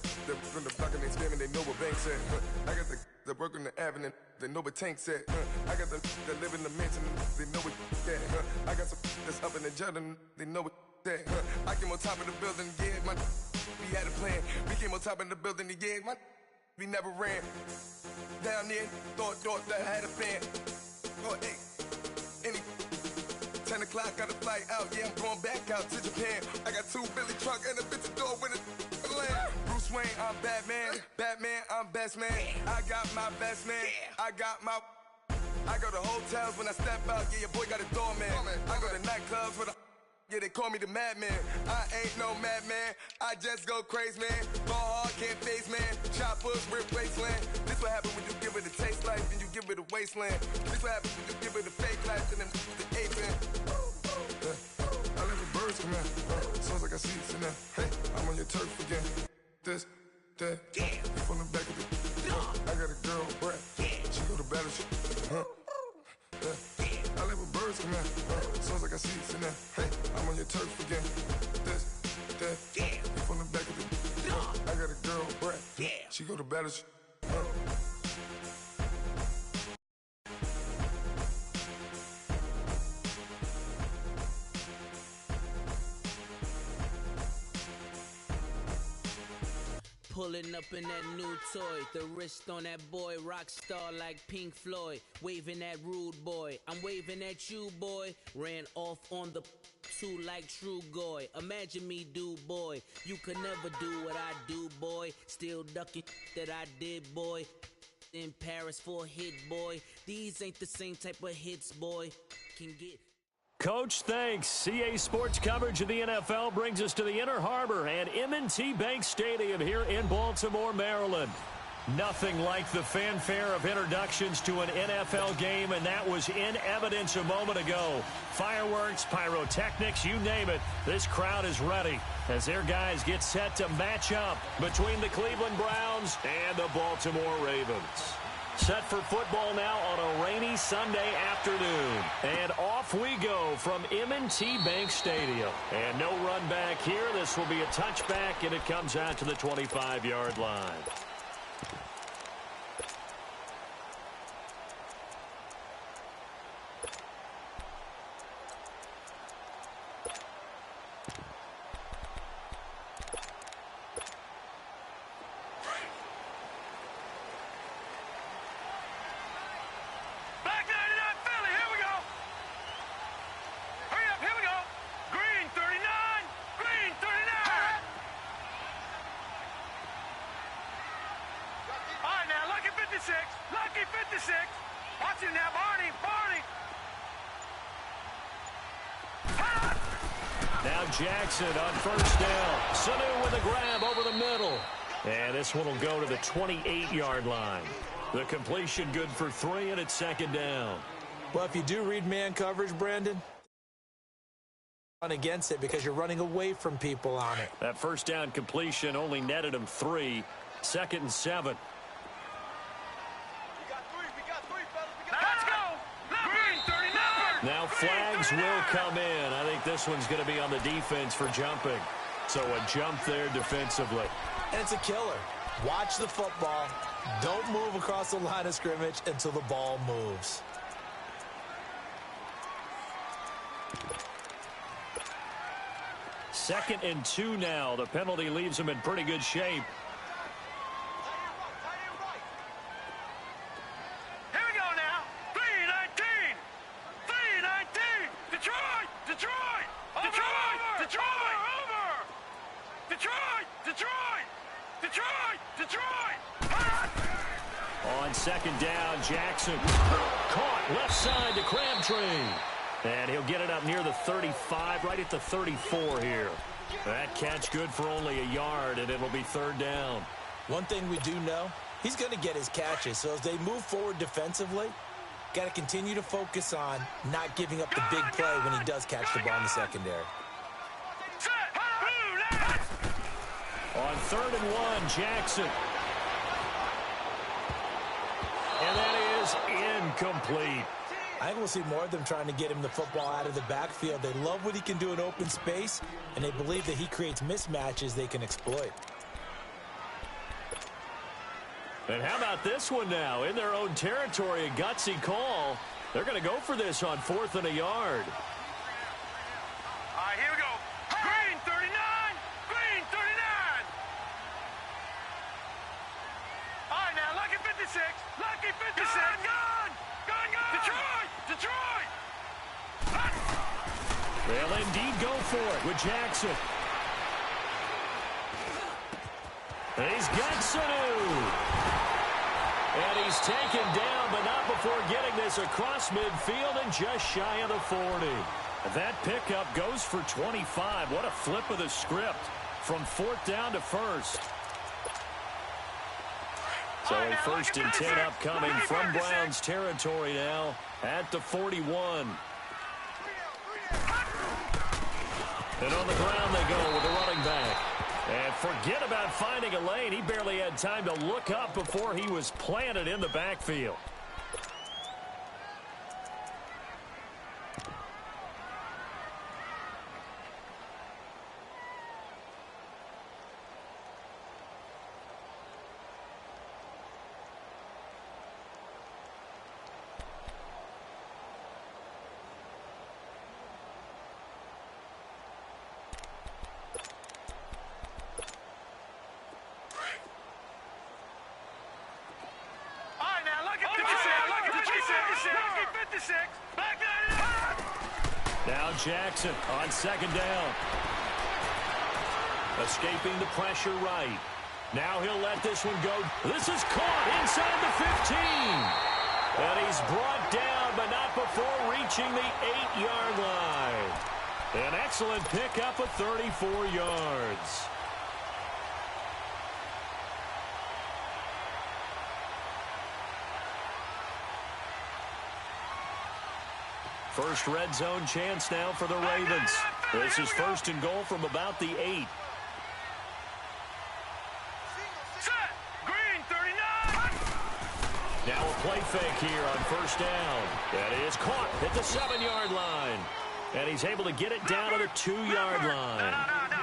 the from the block and they scamming, they know what bank said. I got the work on the avenue, they know what Tank said. I got the that live in the mansion, they know what that. I got some that's up in the Jordan, they know what that. I came on top of the building, yeah, we had a plan. We came on top of the building, yeah, we never ran. Down there, thought that I had a fan. Oh, hey, 10 o'clock, got a flight out, yeah, I'm going back out to Japan. I got 2 Billy truck and a bitch door with a land. Bruce Wayne, I'm Batman. Batman, I'm best man. I got my best man. I go to hotels when I step out, yeah, your boy got a doorman. I go to nightclubs with yeah, they call me the madman. I ain't no madman, I just go crazy, man. Ball hard, can't face, man. Choppers, rip wasteland. This what happens when you give it a taste life and you give it a wasteland. This what happens when you give it a fake life and then the apes in. I let the birds come in. Sounds like I see it in there. Hey, I'm on your turf again. This, that, from the back of the I got a girl, Brad. She go to battleship. I let the birds come in. Sounds like I see it in there. Hey, I'm on your turf again. This, that, from the back of the I got a girl, Brad. She go to battleship. Pulling up in that new toy, the wrist on that boy, rock star like Pink Floyd, waving at rude boy, I'm waving at you boy, ran off on the two like True Goy, imagine me do boy, you could never do what I do boy, still ducking that I did boy, in Paris for a hit boy, these ain't the same type of hits boy, can get... Coach, thanks. CA Sports coverage of the NFL brings us to the Inner Harbor and M&T Bank Stadium here in Baltimore, Maryland. Nothing like the fanfare of introductions to an NFL game, and that was in evidence a moment ago. Fireworks, pyrotechnics, you name it. This crowd is ready as their guys get set to match up between the Cleveland Browns and the Baltimore Ravens. Set for football now on a rainy Sunday afternoon. And off we go from M&T Bank Stadium. And no run back here. This will be a touchback, and it comes out to the 25-yard line. Lucky 56. Watch him now, Barney. Now Jackson on first down. Sanu with a grab over the middle. And this one will go to the 28-yard line. The completion good for 3, and it's second down. Well, if you do read man coverage, Brandon, run against it because you're running away from people on it. That first down completion only netted him 3. 2nd and 7. Now flags will come in. I think this one's going to be on the defense for jumping. So a jump there defensively. And it's a killer. Watch the football. Don't move across the line of scrimmage until the ball moves. Second and 2 now. The penalty leaves them in pretty good shape. On second down, Jackson caught left side to Crabtree. And he'll get it up near the 35, right at the 34 here. That catch good for only a yard, and it'll be 3rd down. One thing we do know, he's going to get his catches. So as they move forward defensively, got to continue to focus on not giving up the big play when he does catch the ball in the secondary. On 3rd and 1, Jackson. And that is incomplete. I think we'll see more of them trying to get him the football out of the backfield. They love what he can do in open space, and they believe that he creates mismatches they can exploit. And how about this one now? In their own territory, a gutsy call. They're going to go for this on 4th and a yard. All right, here we go. Green 39. Green 39. All right, now, lucky 56. Lucky 56. Gun. Detroit. Detroit. They'll indeed go for it with Jackson. And he's got Sanu. And he's taken down, but not before getting this across midfield and just shy of the 40. That pickup goes for 25. What a flip of the script from 4th down to 1st. So a 1st and 10 upcoming from Browns territory now at the 41. And on the ground they go with the running back. And forget about finding a lane. He barely had time to look up before he was planted in the backfield. Now Jackson on 2nd down. Escaping the pressure right. Now he'll let this one go. This is caught inside the 15. And he's brought down, but not before reaching the 8-yard line. An excellent pickup of 34 yards. First red zone chance now for the Ravens. This is 1st and goal from about the 8. Green 39. Now a play fake here on 1st down. That is caught at the 7-yard line. And he's able to get it down to the 2-yard line.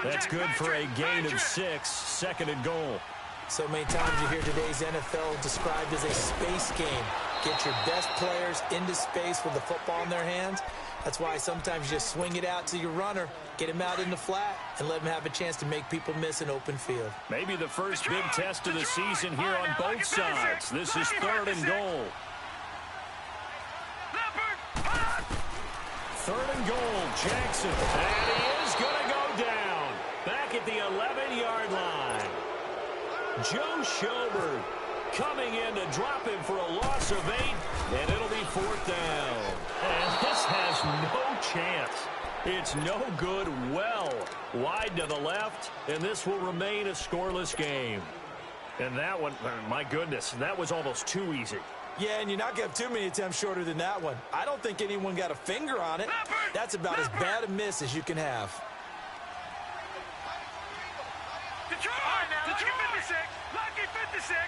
That's good for a gain of 6, 2nd and goal. So many times you hear today's NFL described as a space game. Get your best players into space with the football in their hands. That's why sometimes you just swing it out to your runner, get him out in the flat, and let him have a chance to make people miss an open field. Maybe the first big test of the season here on both sides. This is 3rd and goal. 3rd and goal, Jackson. And he is going to go down. Back at the 11-yard line. Joe Schobert coming in to drop him for a loss of 8, and it'll be 4th down. And this has no chance. It's no good, well wide to the left, and this will remain a scoreless game. And that one, my goodness, that was almost too easy. Yeah, and you're not going to have too many attempts shorter than that one. I don't think anyone got a finger on it. That's about as bad a miss as you can have. Detroit! Lucky 56! Lucky 56!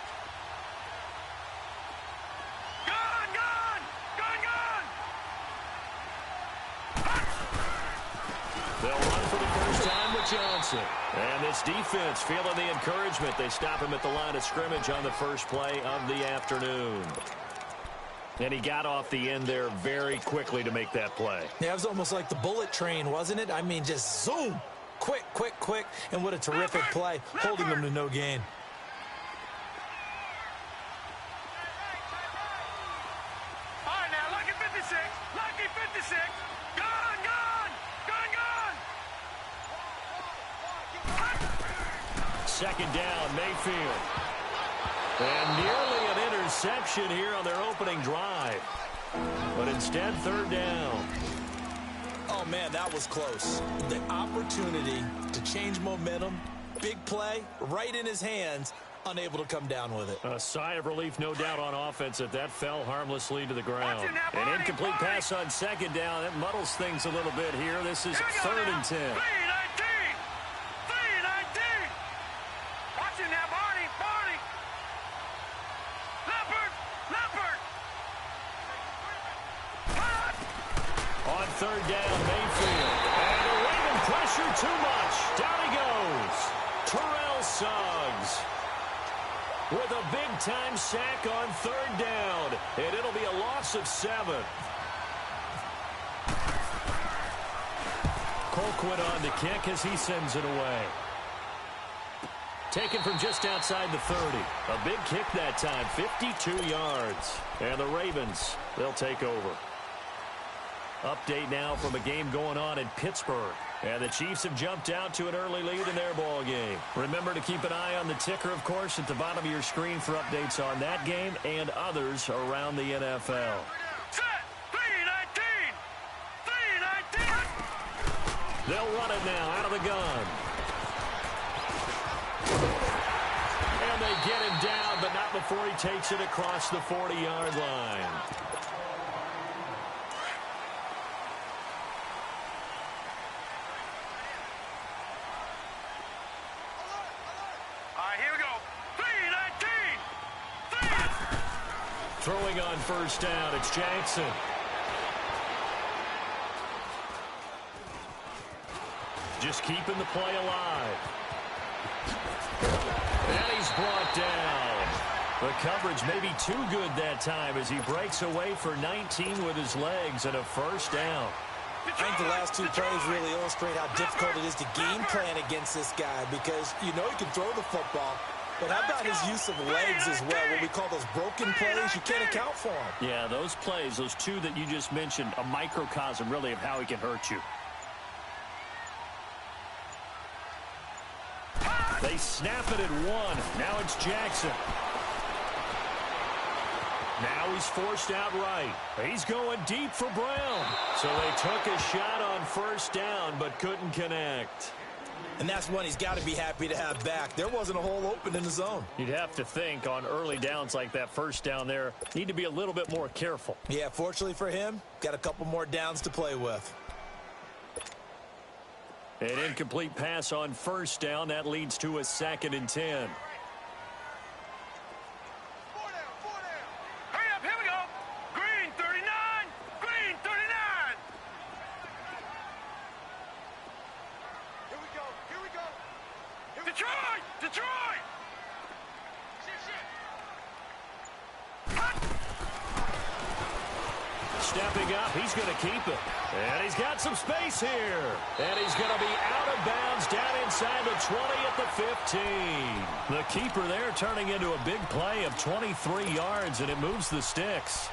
They'll run for the first time with Johnson. And this defense feeling the encouragement. They stop him at the line of scrimmage on the first play of the afternoon. And he got off the end there very quickly to make that play. Yeah, it was almost like the bullet train, wasn't it? I mean, just zoom. Quick, quick, quick. And what a terrific play, holding them to no gain. All right, now, lucky 56. Lucky 56. Gun. 2nd down, Mayfield. And nearly an interception here on their opening drive. But instead, 3rd down. Oh, man, that was close. The opportunity to change momentum, big play, right in his hands, unable to come down with it. A sigh of relief, no doubt, on offense that fell harmlessly to the ground. An incomplete pass on 2nd down. That muddles things a little bit here. This is 3rd and 10. 319. Watch it now, Barney. Leopard. On 3rd down, Mayfield. And the Raven pressure too much. Down he goes. Terrell Suggs. with a big-time sack on 3rd down, and it'll be a loss of 7. Colquitt on the kick as he sends it away. Taken from just outside the 30. A big kick that time, 52 yards. And the Ravens, they'll take over. Update now from a game going on in Pittsburgh. And the Chiefs have jumped out to an early lead in their ball game. Remember to keep an eye on the ticker, of course, at the bottom of your screen for updates on that game and others around the NFL. Set. 3-19. 3-19. They'll run it now out of the gun. And they get him down, but not before he takes it across the 40-yard line. Throwing on 1st down, it's Jackson. Just keeping the play alive. And he's brought down. The coverage may be too good that time as he breaks away for 19 with his legs and a 1st down. I think the last 2 plays really illustrate how difficult it is to game plan against this guy because you know he can throw the football. But how about his use of legs as well? What we call those broken plays, you can't account for them. Yeah, those plays, those 2 that you just mentioned, a microcosm really of how he can hurt you. They snap it at 1. Now it's Jackson. Now he's forced out right. He's going deep for Brown. So they took a shot on 1st down but couldn't connect. And that's one he's got to be happy to have back. There wasn't a hole open in the zone. You'd have to think on early downs like that 1st down there, need to be a little bit more careful. Yeah, fortunately for him, got a couple more downs to play with. An incomplete pass on 1st down. That leads to a 2nd and 10. Hurry up, here we go. Green 39. Green 39. Here we go. Here we go. Detroit! Detroit! Stepping up, he's going to keep it. And he's got some space here. And he's going to be out of bounds down inside the 20 at the 15. The keeper there turning into a big play of 23 yards, and it moves the sticks.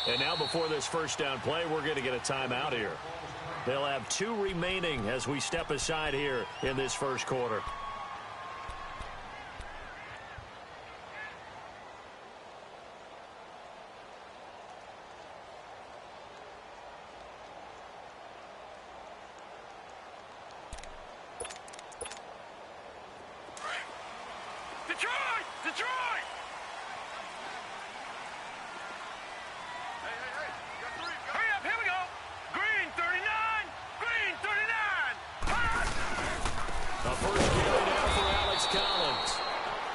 And now before this 1st down play, we're going to get a timeout here. They'll have 2 remaining as we step aside here in this 1st quarter. Detroit! Detroit! Hurry up, here we go. Green 39. Green 39. A 1st carry now for Alex Collins.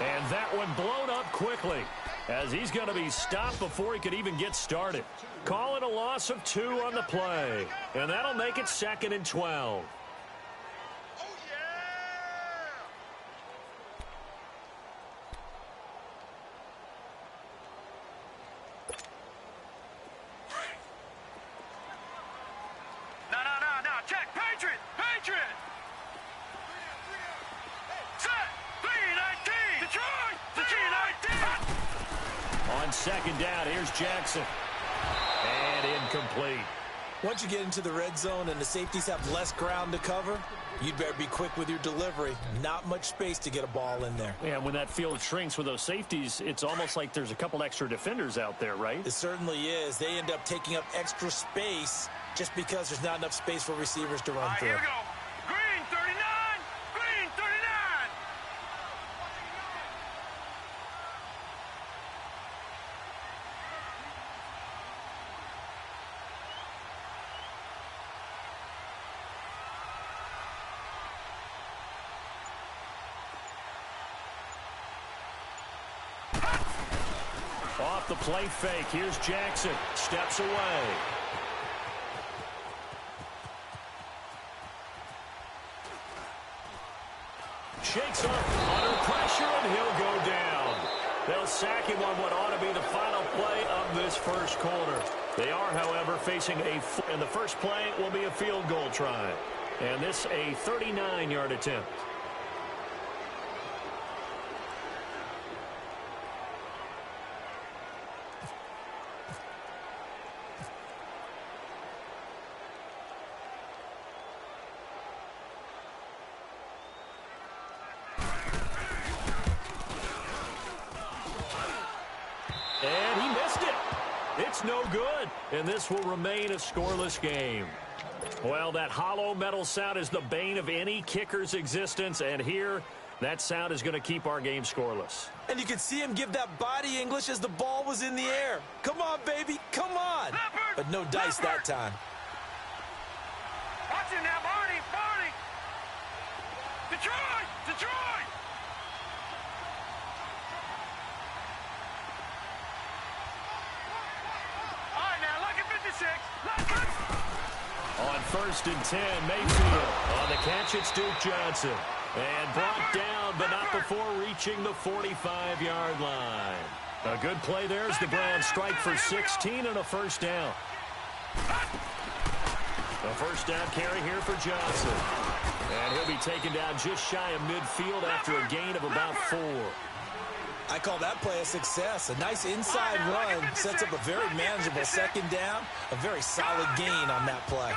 And that one blown up quickly as he's going to be stopped before he could even get started. Call it a loss of 2 on the play. And that'll make it 2nd and 12. On 2nd down, here's Jackson. And incomplete. Once you get into the red zone and the safeties have less ground to cover, you'd better be quick with your delivery. Not much space to get a ball in there. Yeah, when that field shrinks with those safeties, it's almost like there's a couple extra defenders out there, right? It certainly is. They end up taking up extra space just because there's not enough space for receivers to run through. Here we go. Green 39. Green 39. Off the play fake. Here's Jackson. Steps away. Shakes up under pressure, and he'll go down. They'll sack him on what ought to be the final play of this first quarter. They are, however, facing and the first play will be a field goal try. And this a 39-yard attempt. And he missed it. It's no good. And this will remain a scoreless game. Well, that hollow metal sound is the bane of any kicker's existence. And here, that sound is going to keep our game scoreless. And you can see him give that body English as the ball was in the air. Come on, baby. Come on. But no dice that time. Watch it now, Barney. Barney. Detroit. Detroit. All right, now, look at 56. Look at. On 1st and 10, Mayfield. On the catch, it's Duke Johnson. And brought down, but not before reaching the 45-yard line. A good play there as the Browns strike for 16 and a first down. A first down carry here for Johnson. And he'll be taken down just shy of midfield after a gain of about 4. I call that play a success. A nice inside run sets up a very manageable second down. A very solid gain on that play.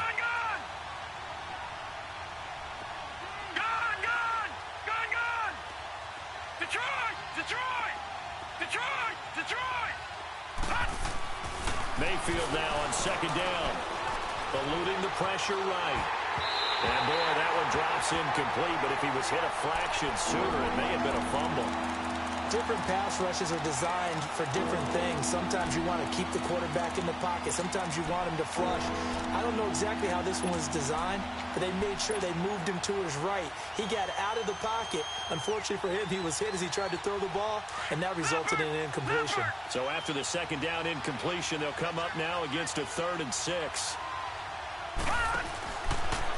Gone. Detroit. Mayfield now on second down. Eluding the pressure right. And boy, that one drops incomplete, but if he was hit a fraction sooner, it may have been a fumble. Different pass rushes are designed for different things. Sometimes you want to keep the quarterback in the pocket. Sometimes you want him to flush. I don't know exactly how this one was designed, but they made sure they moved him to his right. He got out of the pocket. Unfortunately for him, he was hit as he tried to throw the ball, and that resulted in an incompletion. So after the second down incompletion, they'll come up now against a 3rd and 6.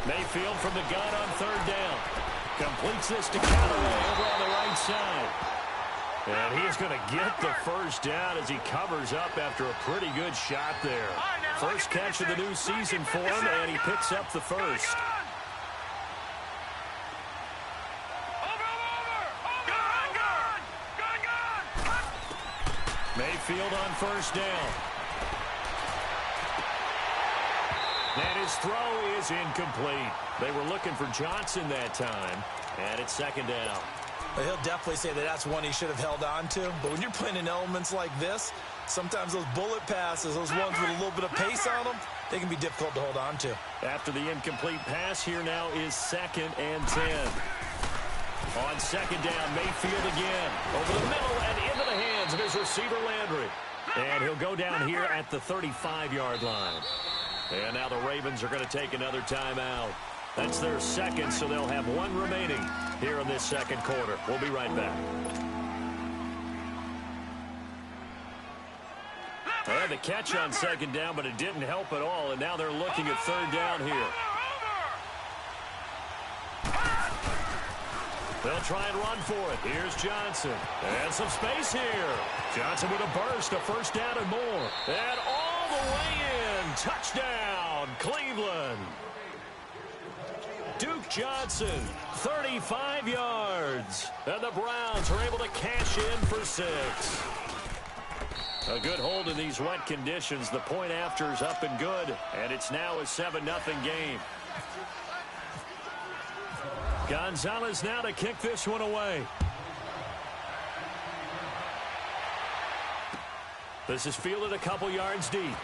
Mayfield from the gun on 3rd down. Completes this to Callaway over on the right side. And he's going to get the first down as he covers up after a pretty good shot there. First catch of the new season for him, and he picks up the first. Mayfield on first down. And his throw is incomplete. They were looking for Johnson that time, and it's second down. Well, he'll definitely say that that's one he should have held on to. But when you're playing in elements like this, sometimes those bullet passes, those ones with a little bit of pace on them, they can be difficult to hold on to. After the incomplete pass, here now is 2nd and 10. On second down, Mayfield again. Over the middle and into the hands of his receiver, Landry. And he'll go down here at the 35-yard line. And now the Ravens are going to take another timeout. That's their second, so they'll have one remaining here in this second quarter. We'll be right back. They had the catch on second down, but it didn't help at all, and now they're looking at 3rd down here. They'll try and run for it. Here's Johnson. And some space here. Johnson with a burst, a first down and more. And all the way in. Touchdown, Cleveland. Duke Johnson, 35 yards. And the Browns are able to cash in for 6. A good hold in these wet conditions. The point after is up and good. And it's now a 7-0 game. Gonzalez now to kick this one away. This is fielded a couple yards deep.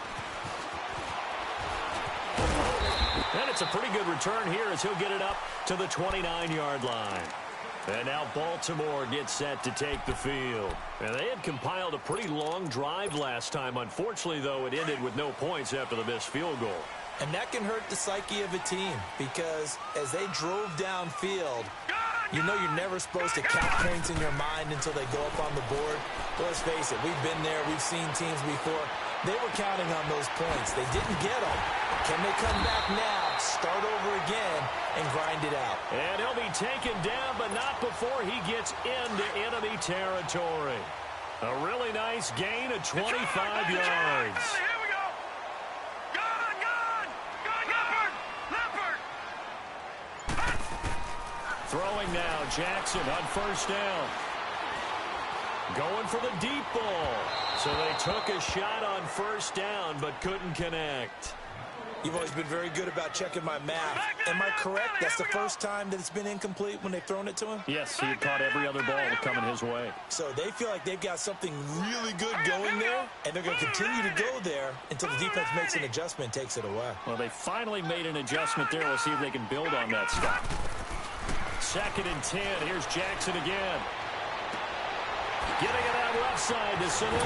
And it's a pretty good return here as he'll get it up to the 29-yard line. And now Baltimore gets set to take the field. And they had compiled a pretty long drive last time. Unfortunately, though, it ended with no points after the missed field goal. And that can hurt the psyche of a team because as they drove downfield, you know you're never supposed to count points in your mind until they go up on the board. But let's face it, we've been there. We've seen teams before. They were counting on those points. They didn't get them. Can they come back now, start over again, and grind it out. And he'll be taken down, but not before he gets into enemy territory. A really nice gain of 25 yards. Here we go. Gone. Leopard. Throwing now, Jackson on first down. Going for the deep ball. So they took a shot on first down, but couldn't connect. You've always been very good about checking my math. Am I correct? That's the first time that it's been incomplete when they've thrown it to him? Yes, he had caught every other ball coming his way. So they feel like they've got something really good going there, and they're going to continue to go there until the defense makes an adjustment and takes it away. Well, they finally made an adjustment there. We'll see if they can build on that stop. 2nd and 10. Here's Jackson again. Getting it out left side to Sanu.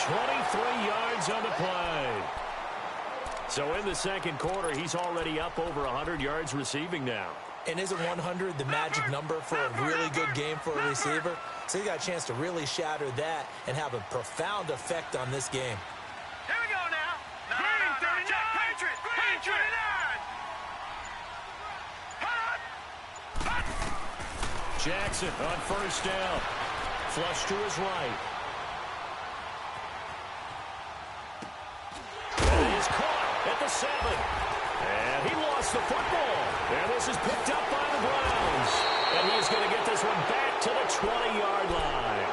23 yards on the play. So in the second quarter, he's already up over 100 yards receiving now. And isn't 100 the magic number for a really good game for a receiver? So he got a chance to really shatter that and have a profound effect on this game. Here we go now. Green 39. Patriot. Green 39. Jackson on first down. Flush to his right. And he is caught at the 7. And he lost the football. And this is picked up by the Browns. And he's going to get this one back to the 20-yard line.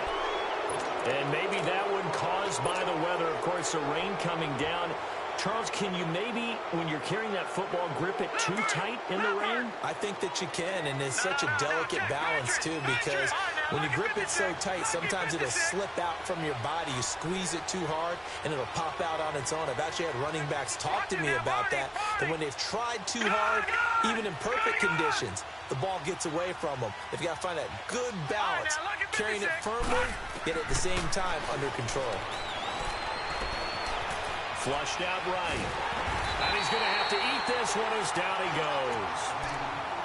And maybe that one caused by the weather. Of course, the rain coming down. Charles, can you maybe, when you're carrying that football, grip it too tight in the rain? I think that you can, and it's such a delicate balance, too, because when you grip it so tight, sometimes it'll slip out from your body. You squeeze it too hard, and it'll pop out on its own. I've actually had running backs talk to me about that when they've tried too hard, even in perfect conditions, the ball gets away from them. They've got to find that good balance, carrying it firmly, yet at the same time under control. Flushed out right. And he's going to have to eat this one as down he goes.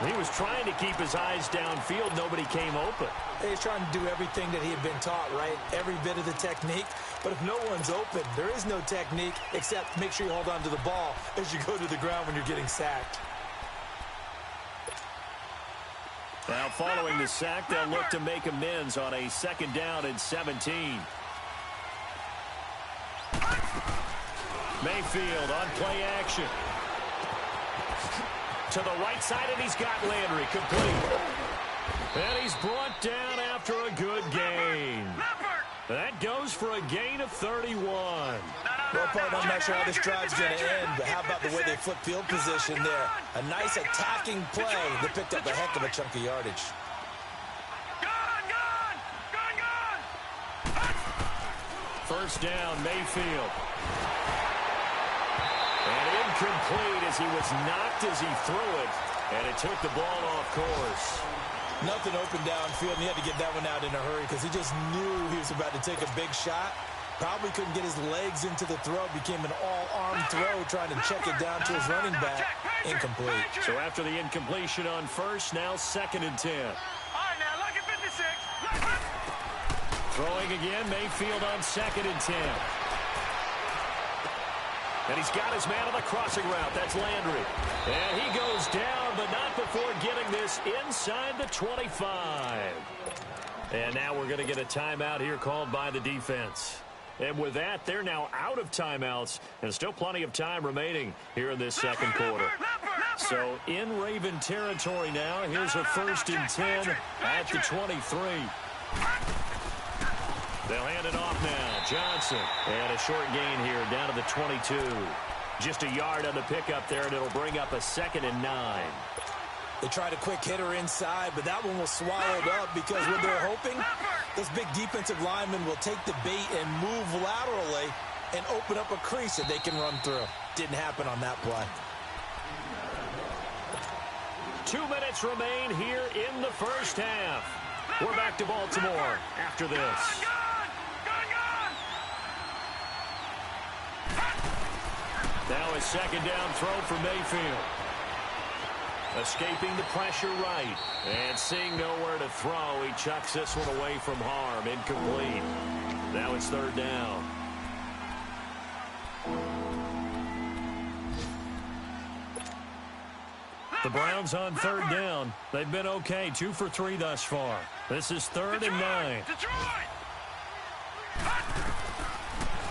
He was trying to keep his eyes downfield. Nobody came open. He's trying to do everything that he had been taught, right? Every bit of the technique. But if no one's open, there is no technique except make sure you hold on to the ball as you go to the ground when you're getting sacked. Now, following the sack, they'll look to make amends on a 2nd down and 17. Mayfield on play action. To the right side, and he's got Landry complete. And he's brought down after a good gain. That goes for a gain of 31. Well, partner, I'm not sure how this drive's going to end, but how about the way they flip field position there? A nice attacking play that picked up a heck of a chunk of yardage. First down, Mayfield. And incomplete as he was knocked as he threw it. And it took the ball off course. Nothing open downfield, and he had to get that one out in a hurry because he just knew he was about to take a big shot. Probably couldn't get his legs into the throw. Became an all-arm throw trying to check it down to his running back. Incomplete. So after the incompletion on first, now 2nd and 10. All right, now, look at 56. Throwing again, Mayfield on 2nd and 10. And he's got his man on the crossing route. That's Landry. And he goes down, but not before getting this inside the 25. And now we're going to get a timeout here called by the defense. And with that, they're now out of timeouts, and still plenty of time remaining here in this second quarter. So in Raven territory now, here's a 1st and 10 at the 23. They'll hand it off now. Johnson. And a short gain here down to the 22. Just a yard on the pickup there, and it'll bring up a 2nd and 9. They tried a quick hitter inside, but that one was swallowed up because what they're hoping, those big defensive linemen will take the bait and move laterally and open up a crease that they can run through. Didn't happen on that play. 2 minutes remain here in the first half. We're back to Baltimore after this. Now a 2nd down throw for Mayfield. Escaping the pressure right. And seeing nowhere to throw, he chucks this one away from harm. Incomplete. Now it's 3rd down. The Browns on third down. They've been okay, 2 for 3 thus far. This is 3rd and 9. Detroit!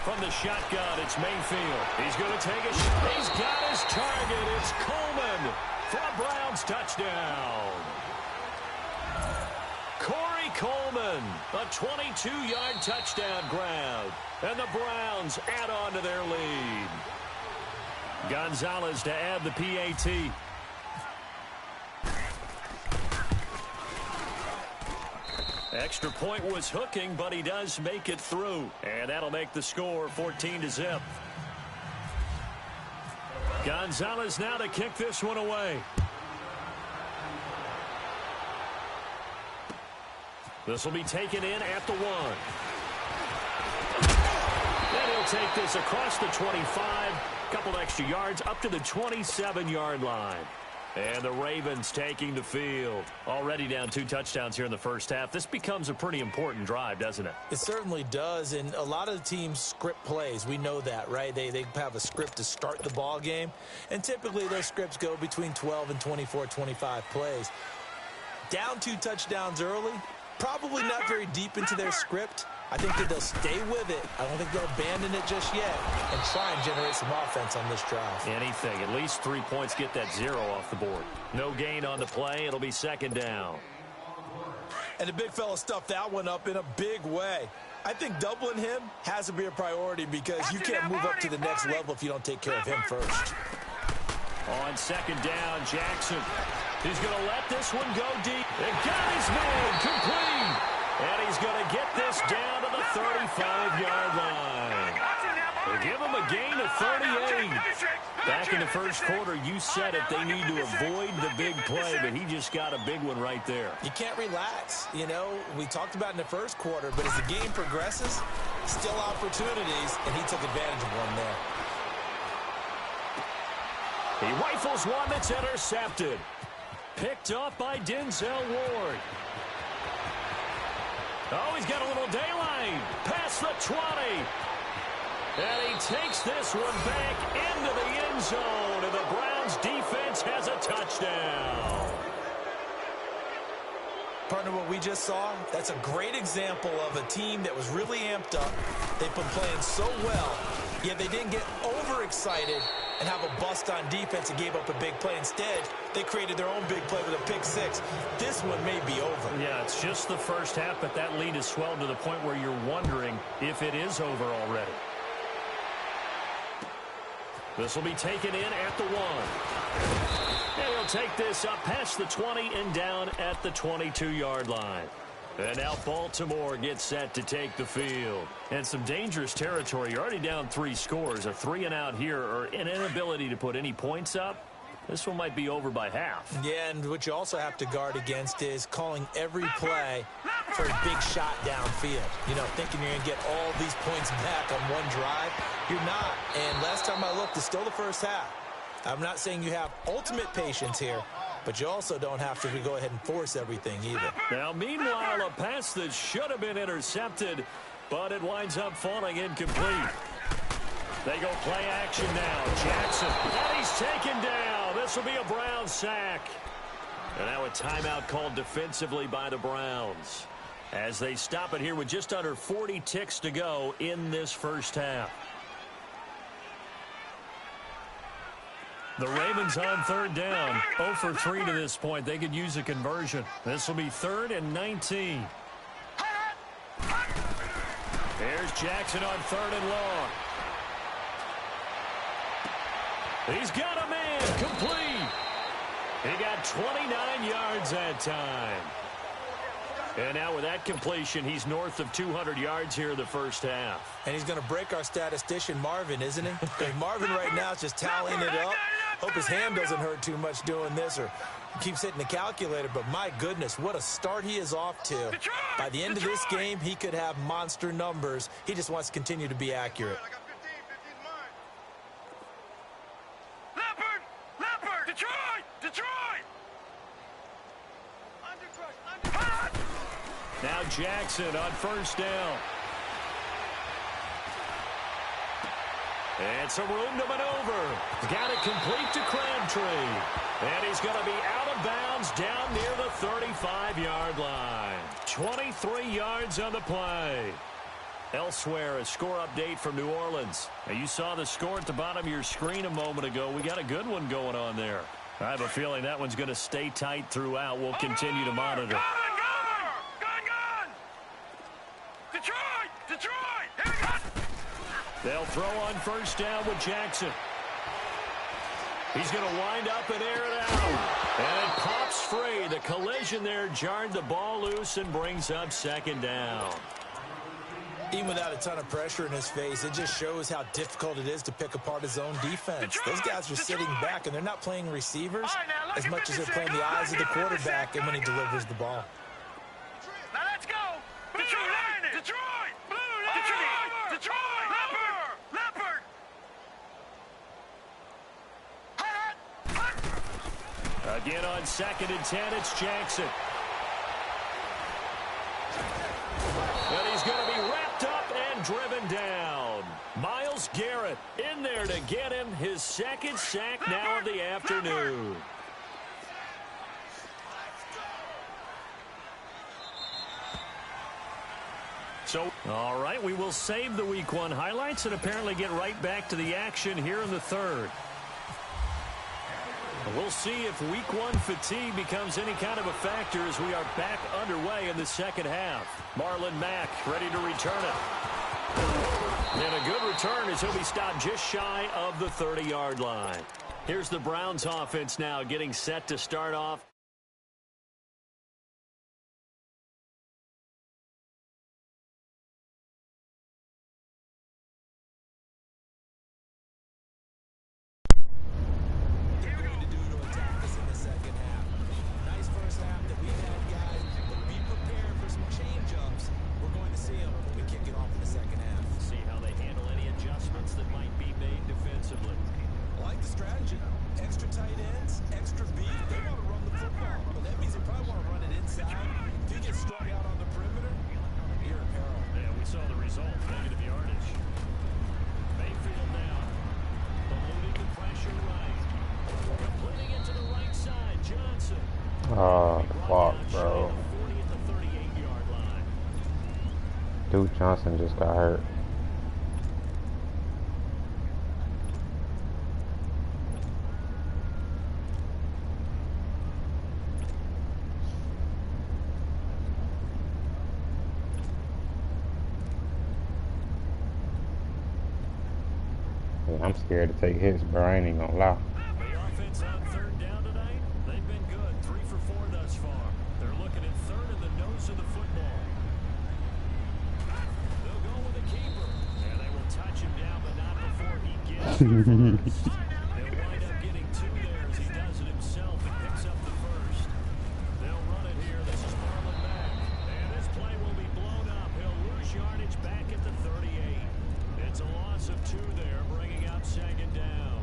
From the shotgun, it's Mayfield. He's going to take a shot. He's got his target. It's Coleman for a Browns touchdown. Corey Coleman, a 22-yard touchdown grab. And the Browns add on to their lead. Gonzalez to add the PAT. Extra point was hooking, but he does make it through. And that'll make the score 14-0. Gonzalez now to kick this one away. This will be taken in at the 1. And he'll take this across the 25. Couple extra yards up to the 27-yard line. And the Ravens taking the field. Already down 2 touchdowns here in the first half. This becomes a pretty important drive, doesn't it? It certainly does, and a lot of the teams script plays. We know that, right? They have a script to start the ball game, and typically those scripts go between 12 and 24, 25 plays. Down 2 touchdowns early, probably not very deep into their script. I think that they'll stay with it. I don't think they'll abandon it just yet and try and generate some offense on this drive. Anything. At least 3 points, get that 0 off the board. No gain on the play. It'll be 2nd down. And the big fella stuffed that one up in a big way. I think doubling him has to be a priority because you can't move up to the next level if you don't take care of him first. On 2nd down, Jackson. He's going to let this one go deep. It got his man complete. And he's going to get this down to the 35-yard line. They give him a gain of 38. Back in the first quarter, you said it, they need to avoid the big play, but he just got a big one right there. You can't relax. You know, we talked about in the first quarter, but as the game progresses, still opportunities, and he took advantage of one there. He rifles one that's intercepted. Picked off by Denzel Ward. Oh, he's got a little daylight. Past the 20. And he takes this one back into the end zone. And the Browns defense has a touchdown. Partner, what we just saw, that's a great example of a team that was really amped up. They've been playing so well, yet they didn't get overexcited and have a bust on defense and gave up a big play. Instead, they created their own big play with a pick 6. This one may be over. Yeah, it's just the first half, but that lead has swelled to the point where you're wondering if it is over already. This will be taken in at the 1. And he'll take this up past the 20 and down at the 22-yard line. And now Baltimore gets set to take the field. And some dangerous territory. You're already down 3 scores. A 3-and-out here or an inability to put any points up. This one might be over by half. Yeah, and what you also have to guard against is calling every play for a big shot downfield. You know, thinking you're going to get all these points back on one drive. You're not. And last time I looked, it's still the first half. I'm not saying you have ultimate patience here, but you also don't have to go ahead and force everything either. Now, meanwhile, a pass that should have been intercepted, but it winds up falling incomplete. They go play action now. Jackson, and he's taken down. This will be a Browns sack. And now a timeout called defensively by the Browns as they stop it here with just under 40 ticks to go in this first half. The Ravens on 3rd down. 0 for 3 to this point. They could use a conversion. This will be 3rd and 19. There's Jackson on 3rd and long. He's got a man complete. He got 29 yards that time. And now with that completion, he's north of 200 yards here in the first half. And he's going to break our statistician, Marvin, isn't he? Marvin right now is just tallying it up. Hope his hand doesn't hurt too much doing this or keeps hitting the calculator. But my goodness, what a start he is off to. By the end of this game, he could have monster numbers. He just wants to continue to be accurate. Leopard! Detroit! Now Jackson on 1st down. And some room to maneuver. Got it complete to Crabtree. And he's going to be out of bounds down near the 35-yard line. 23 yards on the play. Elsewhere, a score update from New Orleans. Now, you saw the score at the bottom of your screen a moment ago. We got a good one going on there. I have a feeling that one's going to stay tight throughout. We'll continue to monitor. Gun! Detroit! Detroit! Here we go! They'll throw on first down with Jackson. He's going to wind up and air it out. And it pops free. The collision there jarred the ball loose and brings up second down. Even without a ton of pressure in his face, it just shows how difficult it is to pick apart his own defense. Those guys are sitting back, and they're not playing receivers as much as they're playing the eyes of the quarterback and when he delivers the ball. Now let's go! Detroit! Detroit! Detroit! Detroit! Leopard! Again on 2nd and 10, it's Jackson. And he's going to be wrapped up and driven down. Myles Garrett in there to get him his second sack now of the afternoon. So, all right, we will save the Week 1 highlights and apparently get right back to the action here in the third. We'll see if Week 1 fatigue becomes any kind of a factor as we are back underway in the second half. Marlon Mack ready to return it. And a good return as he'll be stopped just shy of the 30-yard line. Here's the Browns offense now getting set to start off. Johnson just got hurt. Yeah, I'm scared to take hits, bro. I ain't even gonna lie. The offense on 3rd down tonight, they've been good. 3 for 4 thus far. They're looking at 3rd in the nose of the football. And they will touch him down, but not before he gets the first. They'll wind up getting 2 there as he does it himself and picks up the first. They'll run it here. This is Marlon Mack. And this play will be blown up. He'll lose yardage back at the 38. It's a loss of 2 there, bringing up second down.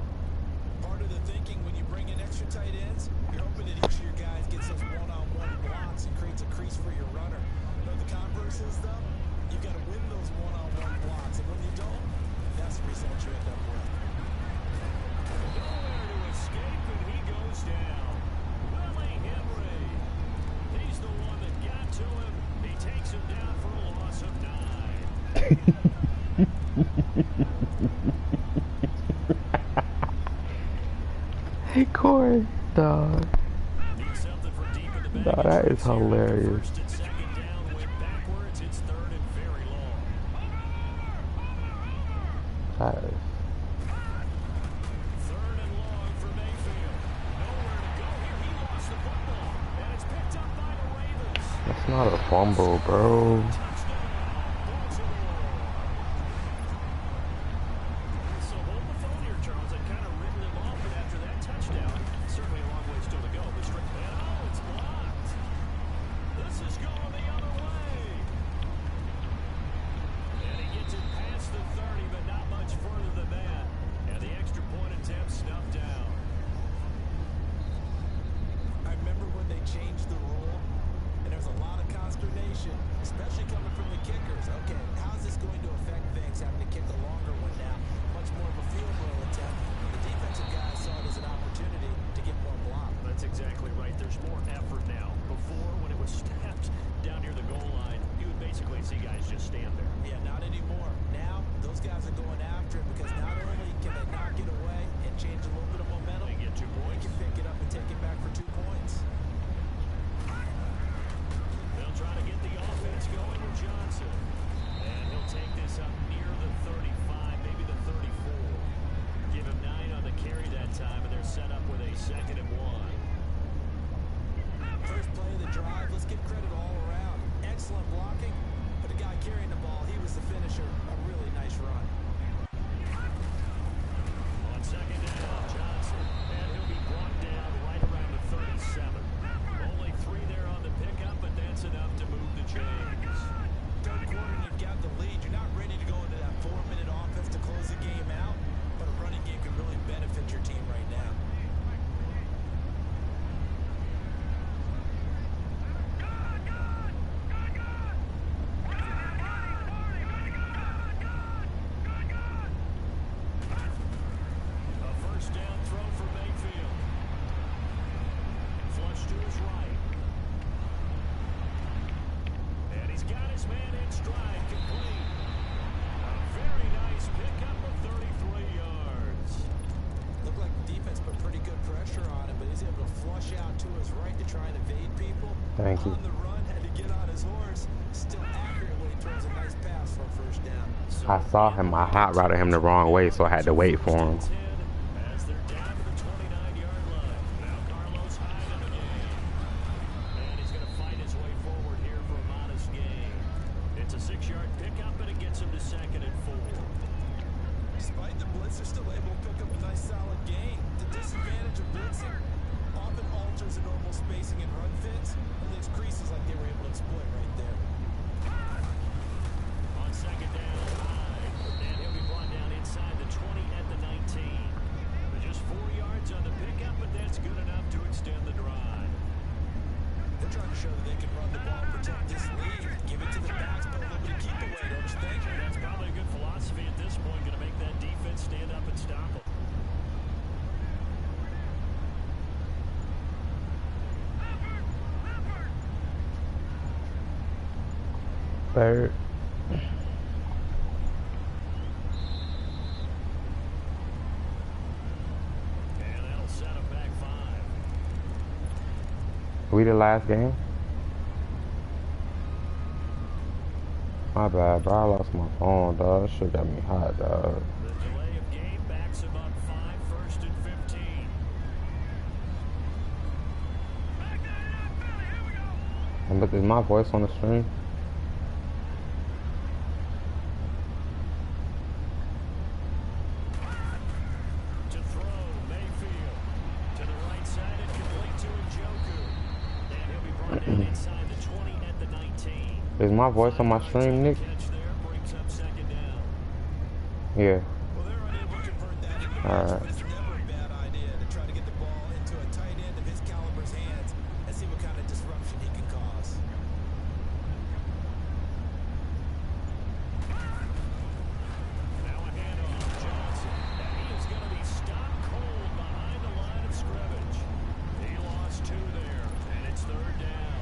Part of the thinking when you bring in extra tight ends, you're hoping that each of your guys gets those one-on-one blocks and creates a crease for your runner. You know, the converse is, though, you've got to win those one-on-one blocks, and when you don't, that's the result you end up with. Nowhere to escape, and he goes down. Willie Henry. He's the one that got to him. He takes him down for a loss of 9. Hey, Corey, dog. Dog, that is hilarious. That is. 3rd and long for Mayfield. Nowhere to go here. He lost the football, and it's picked up by the Ravens. That's not a fumble, bro. So hold the phone here, Charles. I've kind of written him off, but after that touchdown, certainly a long way still to go. But straight, oh, it's blocked. This is going the other way. And he gets it past the 30, but not much further than that. And the extra point attempt snuffed down. I remember when they changed the rule, and there was a lot of consternation, especially coming Thank you. On the run, had to get on his horse. Still accurate when he throws a nice pass for a first down. I saw him. I hot routed him the wrong way, so I had to wait for him. As they're down to the 29-yard line. Now Carlos Hyde in the game. And he's going to fight his way forward here for a modest gain. It's a 6-yard pickup, and it gets him to 2nd and 4. Despite the blitz, they're still able to pick up a nice solid gain. The disadvantage of blitzing often alters the normal spacing and run fits and leaves creases like they were able to exploit right there. On 2nd down, Hyde. And he'll be brought down inside the 20 at the 19. But just 4 yards on the pickup, but that's good enough to extend the drive. They're trying to show that they can run the ball and protect this lead. Give it to the backs, but a little bit of keep away, don't you think? And that's probably a good philosophy at this point, going to make that defense stand up and stop them. Third. And that'll set him back 5. We the last game? My bad, bro. I lost my phone, dog. Shit got me hot, dog. The delay of game backs him up 5, 1st and 15. And but is my voice on the stream? To throw, Mayfield. To the right side and complete to Njoku. And he'll be brought down inside the 20 at the 19. Is my voice on my stream, Nick? Catch there brings up 2nd down. Yeah. Well, they're unable to convert that into Alright. but it's never a bad idea to try to get the ball into a tight end of his caliber's hands and see what kind of disruption he can cause. Now a handoff. Johnson. And he is going to be stopped cold behind the line of scrimmage. He lost 2 there, and it's 3rd down.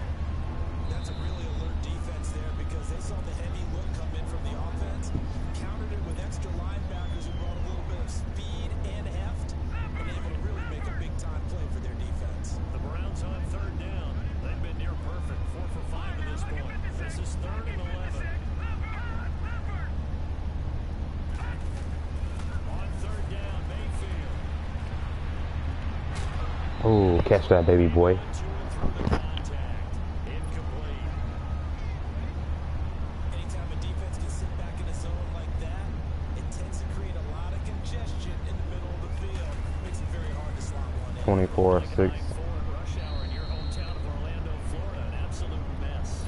That's a really alert defense there because they saw the heavy look come in from the offense, countered it with extra linebackers who brought a little bit of speed and heft, and able to really make a big-time play for their defense. The Browns on 3rd down. They've been near perfect, 4 for 5 to this point. This is 3rd and 11. On 3rd down, Mayfield. Ooh, catch that, baby boy. 2 and through the contact. Incomplete. Anytime a defense can sit back in a zone like that, it tends to create a lot of congestion in the middle of the field. Makes it very hard to slot one in. 24-6. Rush hour in your hometown of Orlando, Florida. An absolute mess.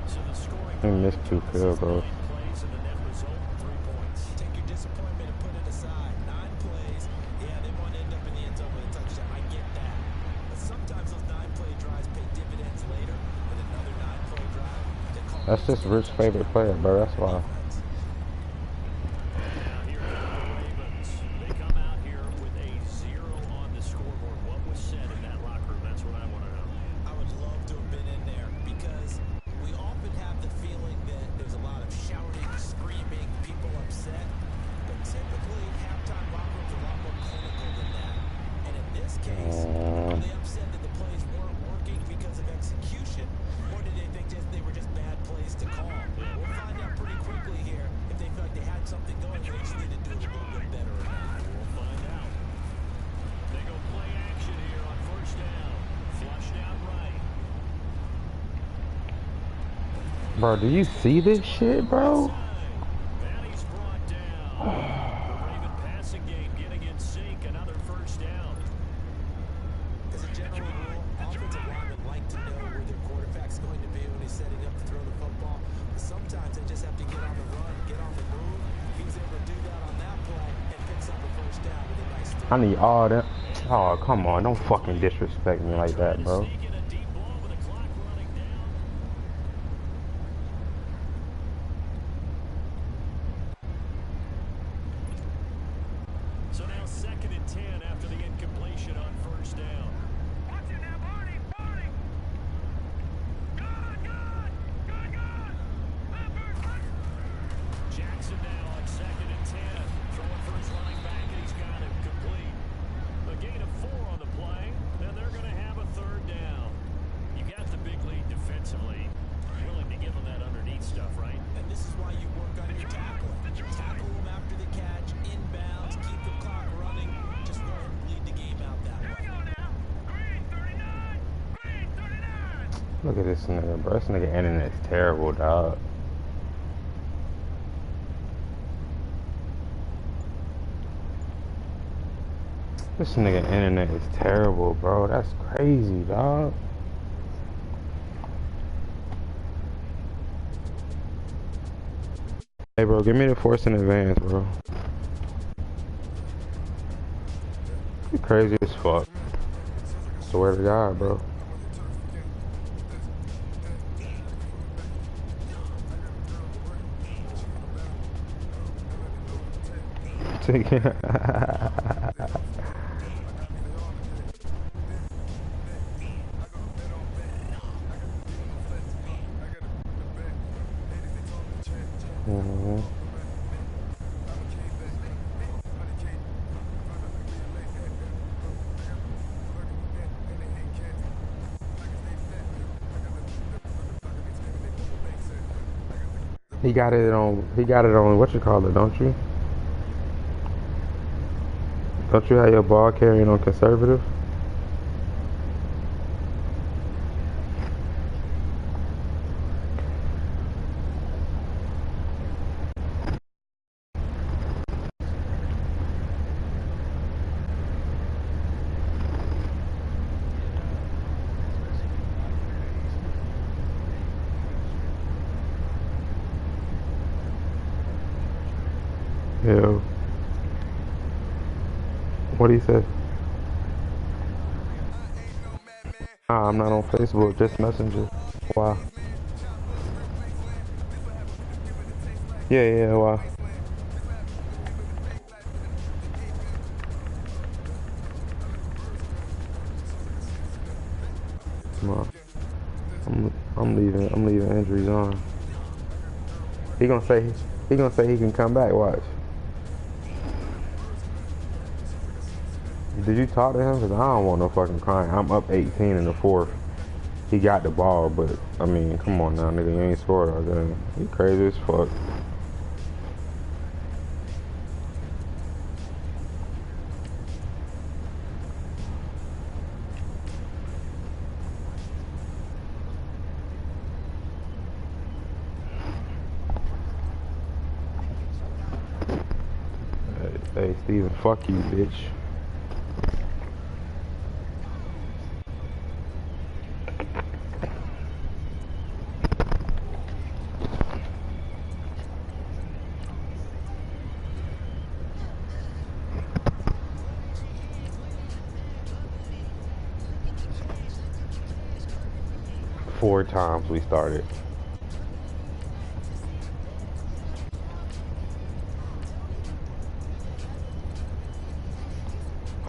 So the scoring He missed 2 field goals. 9 plays and the net result 3 points. Take your disappointment and put it aside. 9 plays, yeah, they want to end up in the end zone with a touchdown. I get that. But sometimes those 9-play drives pay dividends later with another 9-play drive. They call That's just Rich's favorite player, bro. That's why. Now here come the Ravens. They come out here with a 0 on the scoreboard. What was said in that locker room? That's what I want to know. I would love to have been in there because we often have the feeling that there's a lot of shouting, screaming, people upset. But typically, halftime locker rooms are a lot more clinical than that. And in this case, are they upset that the plays weren't working because of execution? Or did they think they were just bad plays to call? We'll find out pretty quickly here if they feel like they had something going. They just need to do it a little bit better or not. We'll find out. They go play action here on 1st down. Flushed out right. Bro, do you see this shit, bro? And he's brought down. The Raven passing game getting in sync. Another 1st down. As a general rule, offensive linemen like to know where their quarterback's going to be when he's setting up to throw the football. But sometimes they just have to get on the run, get on the move. He was able to do that on that play and picks up a 1st down with a nice throw. I need all that. Oh, come on. Don't fucking disrespect me like that, bro. Sneak in a deep ball with the clock running down. So now 2nd and 10 after the incompletion on 1st down. Watch it now, Barney! Barney! Good! Jackson now on 2nd and 10. Throwing for his running back, and he's got him complete. A gain of 4 on the play, and they're going to have a 3rd down. Look at this nigga, bro. This nigga internet's terrible, dog. This nigga internet is terrible, bro. That's crazy, dog. Hey, bro, give me the force in advance, bro. You crazy as fuck. Swear to God, bro. Mhm. He got it on. He got it on. What you call it? Don't you? Don't you have your ball carrying on conservative? Yeah. What do you say? Nah, I'm not on Facebook. Just Messenger. Why? Yeah, yeah. Why? Nah, I'm leaving. I'm leaving injuries on. He gonna say. He gonna say he can come back. Watch. Did you talk to him? Cause I don't want no fucking crying. I'm up 18 in the fourth. He got the ball, but I mean, come on now, nigga. You ain't scored all game. You crazy as fuck. Hey, Steven, fuck you, bitch. Four times we started.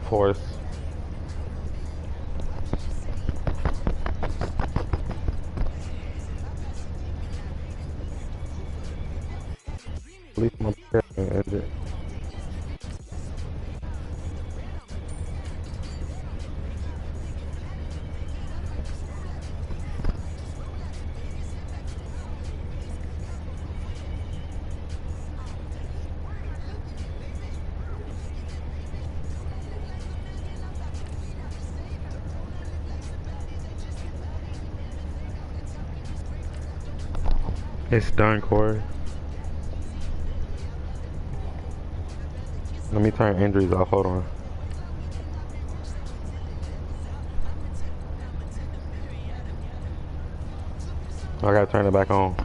Force. At least my parents ended it. It's done, Corey. Let me turn injuries off. Hold on. I gotta turn it back on.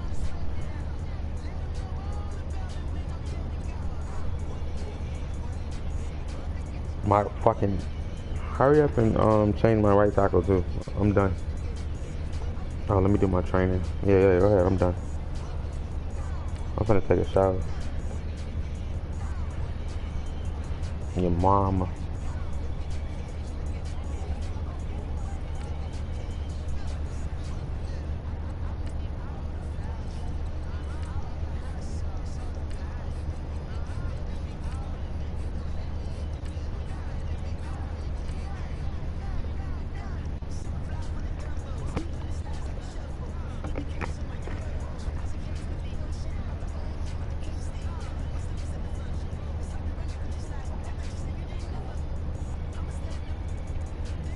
My fucking. Hurry up and change my right tackle too. I'm done. Oh, let me do my training. Yeah, go ahead. I'm done. I'm gonna take a shower. Your mama.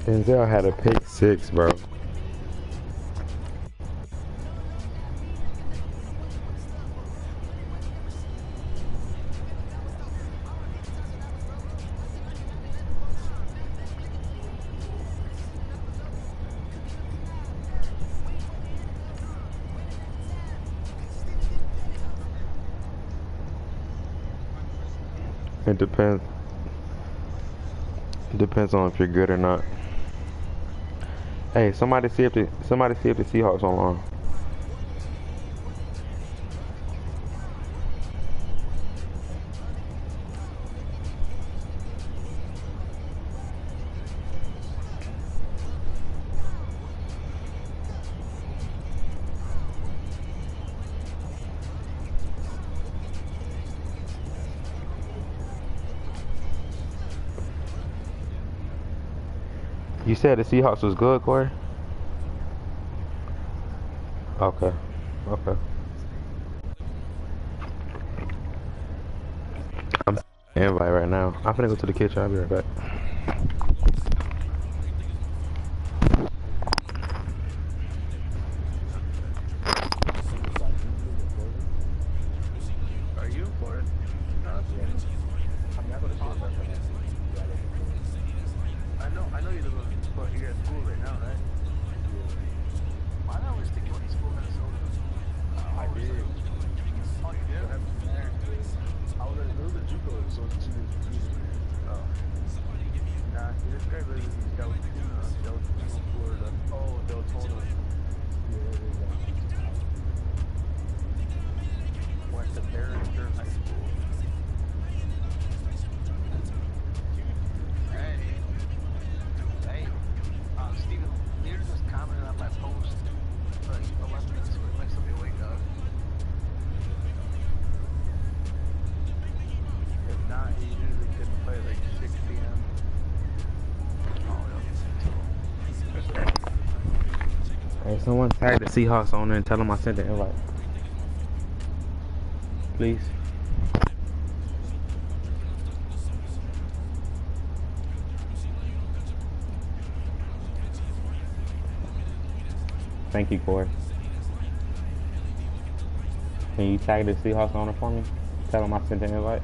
Denzel had a pick six, bro. It depends. It depends on if you're good or not. Hey, somebody see if the Seahawks online. You said the Seahawks was good, Corey? Okay. Okay. I'm invite right now. I'm finna go to the kitchen. I'll be right back. Are you in Florida? No, I know you live in, but you're at school right now, right? Why not always think you went to school in Minnesota? I did. Oh, you did? I was at JUCO, so it's oh. Nah, this guy lives in Deltona, Florida. Oh, Deltona. Yeah, went to Barrister High School. Hey, Steven, you're just commenting on my post like 11 minutes ago. Like somebody wake up. If not, he usually couldn't play like 6 p.m. Hey, someone tag the Seahawks on there and tell them I sent the invite. Please. Thank you, Corey. Can you tag the Seahawks on it for me? Tell them I sent the invite.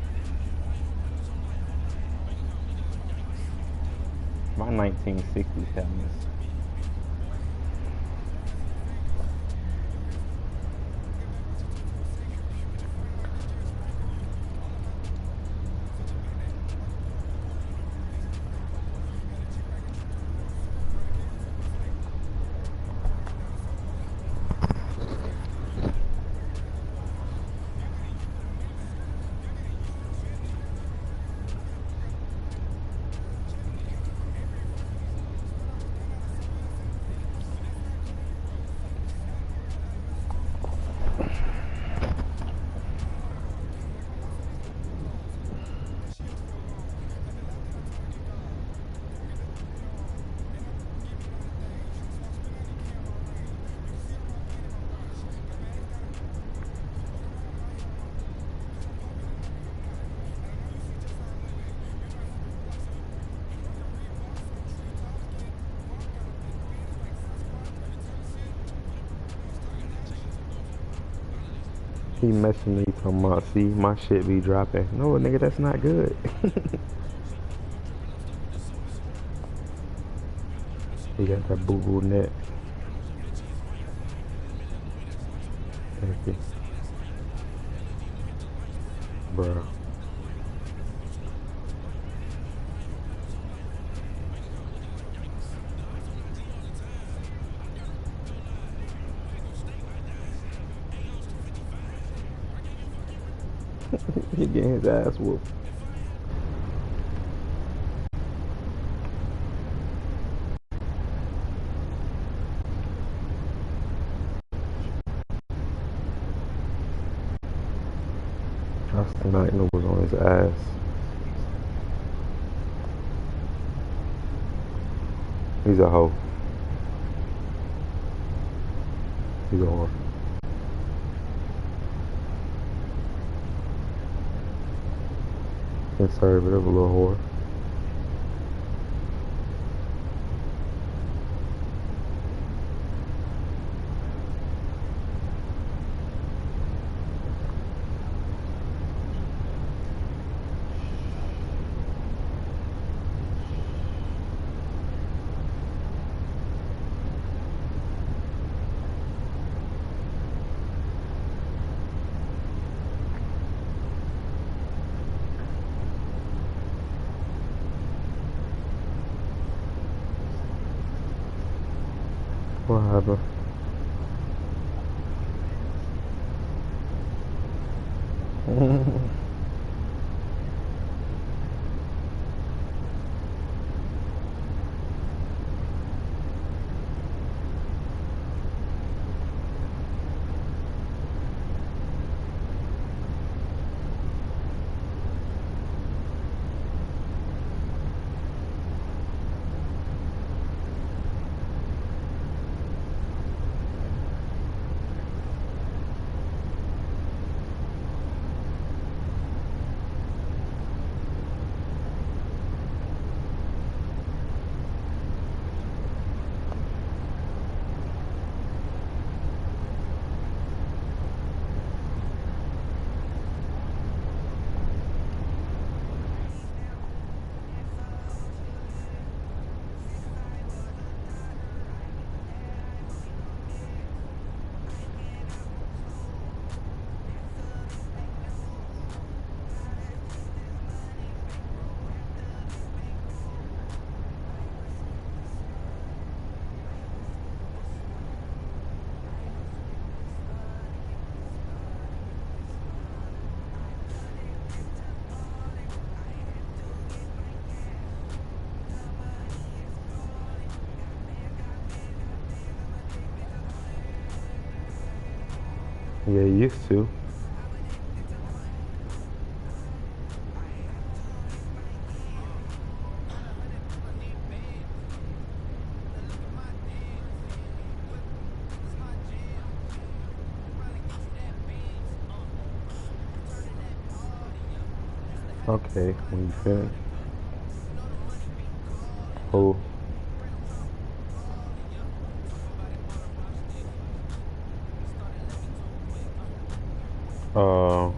My 1960s helmets. He messaging me talking about, see, my shit be dropping. No, nigga, that's not good. He got that boo-boo net. Thank you. Bruh. He getting his ass whooped. Justin Knight was on his ass. He's a hoe. He's a whore. Conservative, a little whore. What happened? Yeah, you used to. Okay, when you finish. Who? Uh,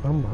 I'm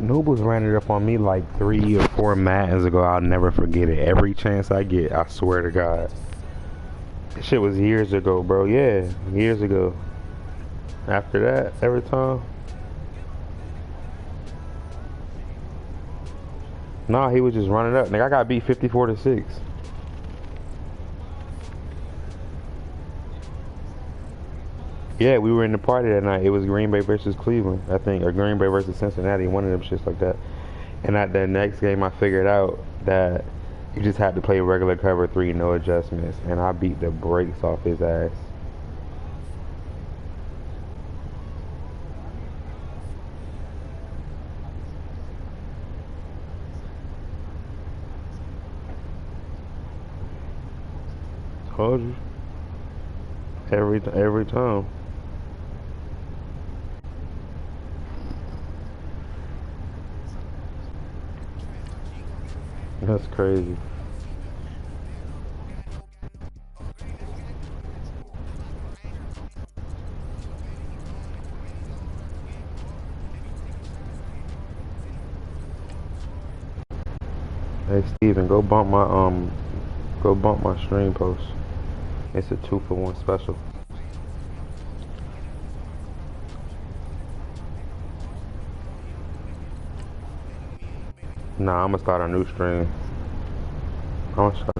Nobles ran it up on me like 3 or 4 Mattins ago. I'll never forget it. Every chance I get, I swear to God. This shit was years ago, bro. Yeah, years ago. After that, every time. Nah, he was just running up. Nigga, I got beat 54-6. Yeah, we were in the party that night. It was Green Bay versus Cleveland, I think, or Green Bay versus Cincinnati, one of them shits like that. And at that next game, I figured out that you just had to play regular cover 3, no adjustments, and I beat the brakes off his ass. Told you. Every time. That's crazy. Hey Steven, go bump my stream post. It's a 2-for-1 special. Nah, I'm gonna start a new stream. I'm gonna